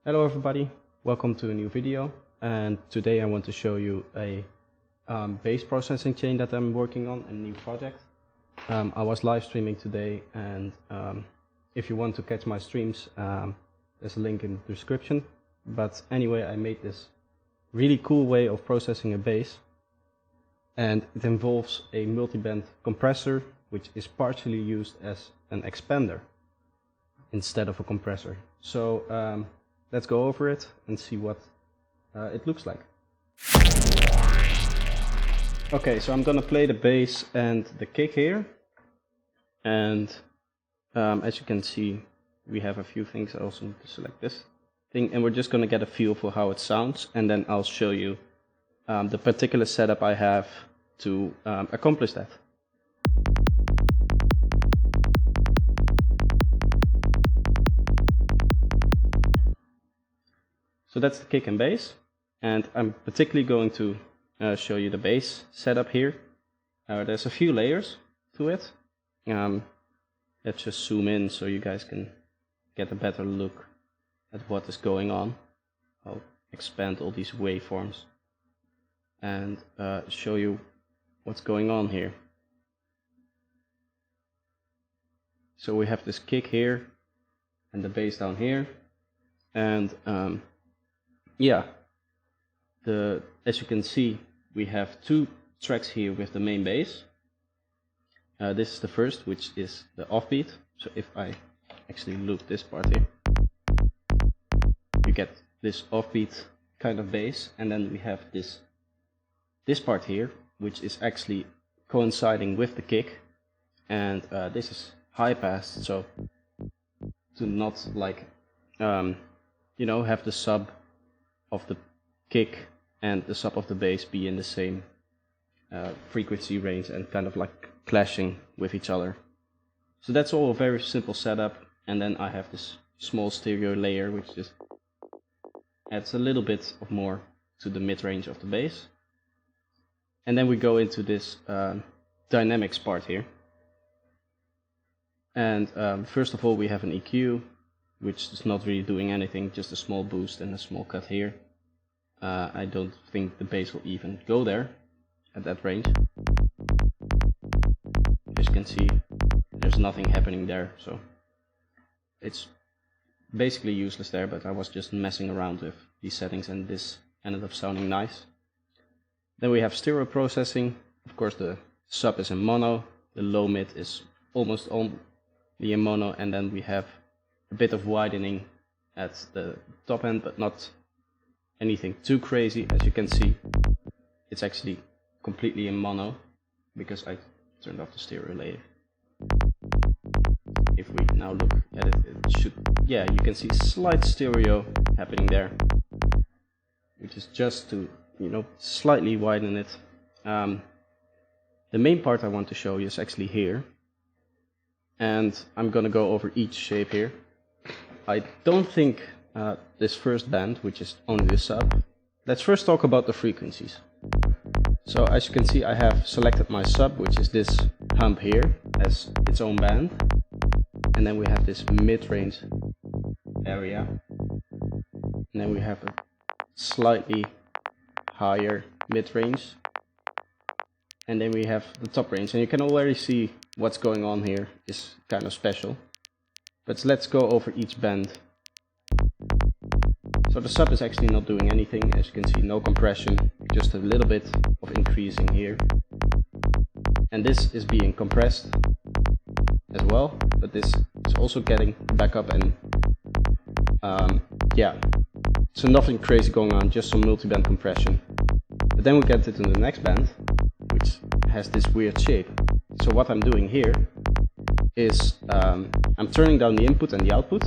Hello everybody, welcome to a new video, and today I want to show you a bass processing chain that I'm working on, a new project. I was live streaming today, and if you want to catch my streams, there's a link in the description. But anyway, I made this really cool way of processing a bass, and it involves a multiband compressor which is partially used as an expander instead of a compressor. So let's go over it and see what it looks like. Okay, so I'm gonna play the bass and the kick here, and as you can see, we have a few things. I also need to select this thing, and we're just gonna get a feel for how it sounds, and then I'll show you the particular setup I have to accomplish that. So that's the kick and bass, and I'm particularly going to show you the bass setup here. There's a few layers to it. Let's just zoom in so you guys can get a better look at what is going on. I'll expand all these waveforms and show you what's going on here. So we have this kick here and the bass down here, and yeah, as you can see, we have two tracks here with the main bass. This is the first, which is the offbeat. So if I actually loop this part here, you get this offbeat kind of bass, and then we have this part here, which is actually coinciding with the kick, and this is high passed, so to not like have the sub of the kick and the sub of the bass be in the same frequency range and kind of like clashing with each other. So that's all a very simple setup, and then I have this small stereo layer which just adds a little bit of more to the mid-range of the bass. And then we go into this dynamics part here, and first of all we have an EQ which is not really doing anything, just a small boost and a small cut here. I don't think the bass will even go there at that range. As you can see, there's nothing happening there, so it's basically useless there, but I was just messing around with these settings and this ended up sounding nice. Then we have stereo processing. Of course the sub is in mono, the low mid is almost only in mono, and then we have a bit of widening at the top end, but not anything too crazy. As you can see, it's actually completely in mono because I turned off the stereo layer. If we now look at it, it should, yeah, you can see slight stereo happening there, which is just to, slightly widen it. The main part I want to show you is actually here, and I'm gonna go over each shape here. I don't think this first band, which is only the sub. Let's first talk about the frequencies. So as you can see, I have selected my sub, which is this hump here, as its own band. And then we have this mid-range area. And then we have a slightly higher mid-range. And then we have the top range. And you can already see what's going on here is kind of special. But let's go over each band. So the sub is actually not doing anything. As you can see, no compression, just a little bit of increasing here. And this is being compressed as well, but this is also getting back up, and yeah, so nothing crazy going on, just some multiband compression. But then we get into the next band, which has this weird shape. So what I'm doing here is I'm turning down the input and the output,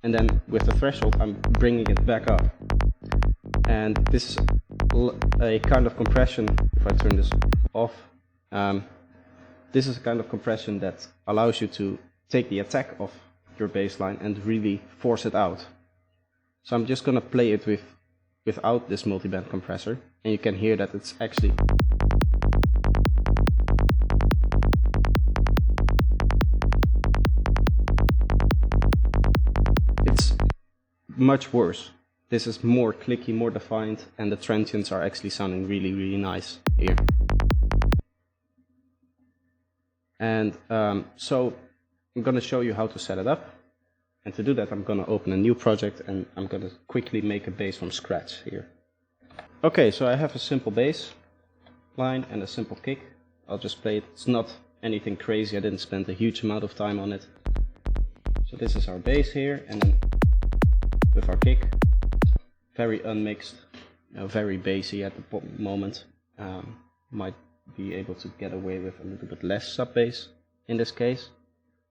and then with the threshold I'm bringing it back up. And this is a kind of compression. If I turn this off, this is a kind of compression that allows you to take the attack of your bass line and really force it out. So I'm just gonna play it without this multiband compressor, and you can hear that it's actually much worse. This is more clicky, more defined, and the transients are actually sounding really, really nice here. And so I'm going to show you how to set it up. And to do that, I'm going to open a new project and I'm going to quickly make a bass from scratch here. Okay, so I have a simple bass line and a simple kick. I'll just play it. It's not anything crazy. I didn't spend a huge amount of time on it. So this is our bass here, and then with our kick, very unmixed, very bassy at the moment. Might be able to get away with a little bit less sub bass in this case,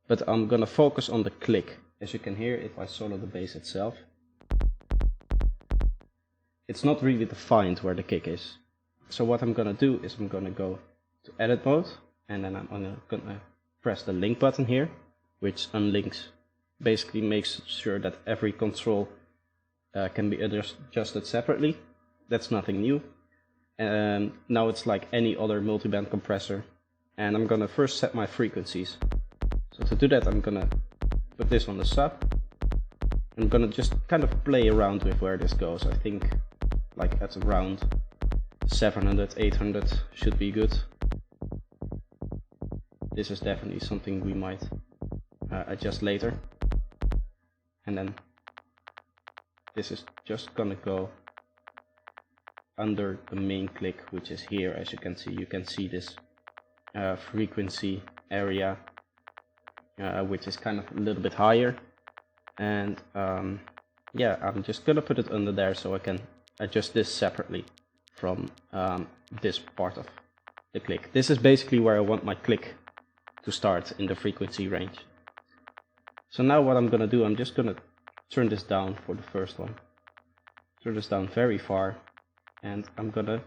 but I'm gonna focus on the click. As you can hear, if I solo the bass itself, it's not really defined where the kick is. So what I'm gonna do is I'm gonna go to edit mode, and then I'm gonna press the link button here, which unlinks, basically makes sure that every control can be adjusted separately. That's nothing new. And now it's like any other multiband compressor. And I'm gonna first set my frequencies. So to do that, I'm gonna put this on the sub. I'm gonna just kind of play around with where this goes. I think like at around 700, 800 should be good. This is definitely something we might adjust later. And then this is just gonna go under the main click, which is here. As you can see this frequency area, which is kind of a little bit higher. And yeah, I'm just gonna put it under there so I can adjust this separately from this part of the click. This is basically where I want my click to start in the frequency range. So now what I'm gonna do, I'm just gonna turn this down for the first one. Turn this down very far, and I'm gonna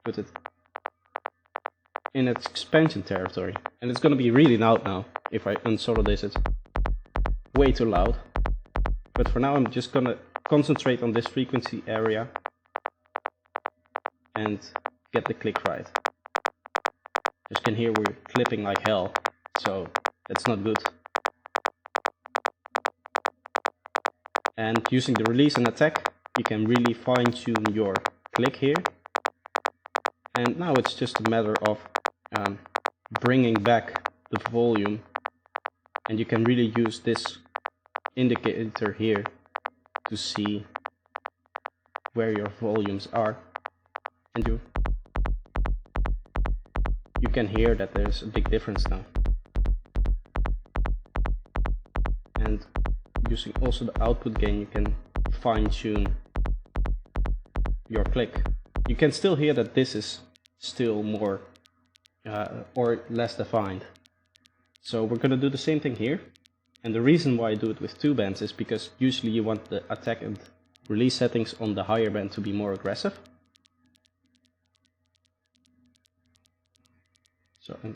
put it in its expansion territory. And it's gonna be really loud now. If I unsolo this, it's way too loud. But for now, I'm just gonna concentrate on this frequency area and get the click right. As you can hear, we're clipping like hell, so that's not good. And using the release and attack, you can really fine-tune your click here. And now it's just a matter of bringing back the volume, and you can really use this indicator here to see where your volumes are, and you can hear that there's a big difference now. And using also the output gain, you can fine-tune your click. You can still hear that this is still more or less defined. So we're gonna do the same thing here. And the reason why I do it with two bands is because usually you want the attack and release settings on the higher band to be more aggressive. So I'm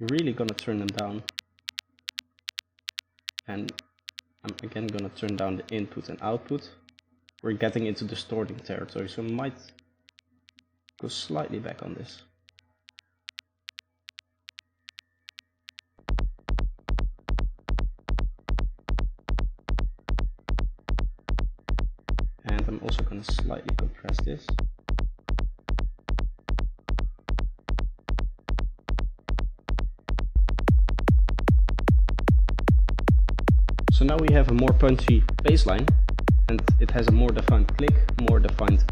really gonna turn them down. And I'm again gonna turn down the input and output. We're getting into distorting territory, so I might go slightly back on this. And I'm also gonna slightly compress this. So now we have a more punchy bass line, and it has a more defined click, more defined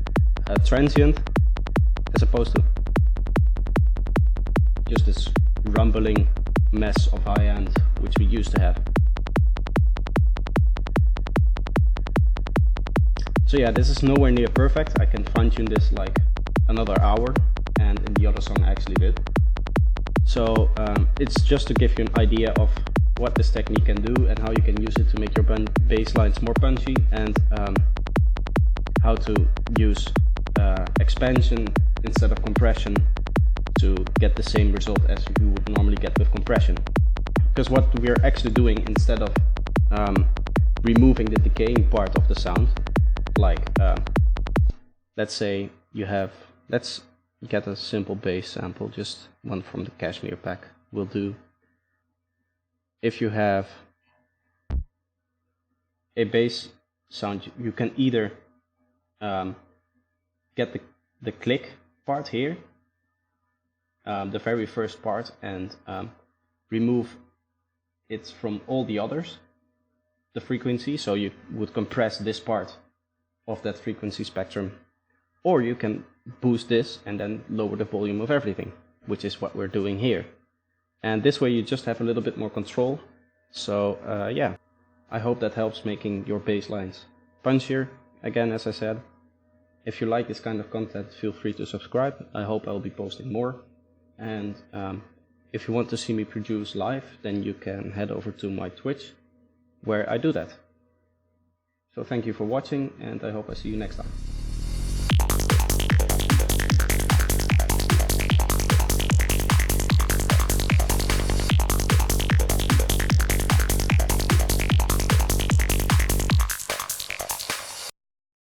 transient, as opposed to just this rumbling mess of high end which we used to have. So yeah, this is nowhere near perfect. I can fine tune this like another hour, and in the other song I actually did. So it's just to give you an idea of what this technique can do and how you can use it to make your bass lines more punchy, and how to use expansion instead of compression to get the same result as you would normally get with compression. Because what we're actually doing, instead of removing the decaying part of the sound, like let's say you have, let's get a simple bass sample, just one from the Cashmere pack will do. If you have a bass sound, you can either get the click part here, the very first part, and remove it from all the others, the frequency, so you would compress this part of that frequency spectrum, or you can boost this and then lower the volume of everything, which is what we're doing here. And this way you just have a little bit more control. So yeah, I hope that helps making your bass lines punchier. Again, as I said, if you like this kind of content, feel free to subscribe. I hope I'll be posting more. And if you want to see me produce live, then you can head over to my Twitch, where I do that. So thank you for watching, and I hope I see you next time.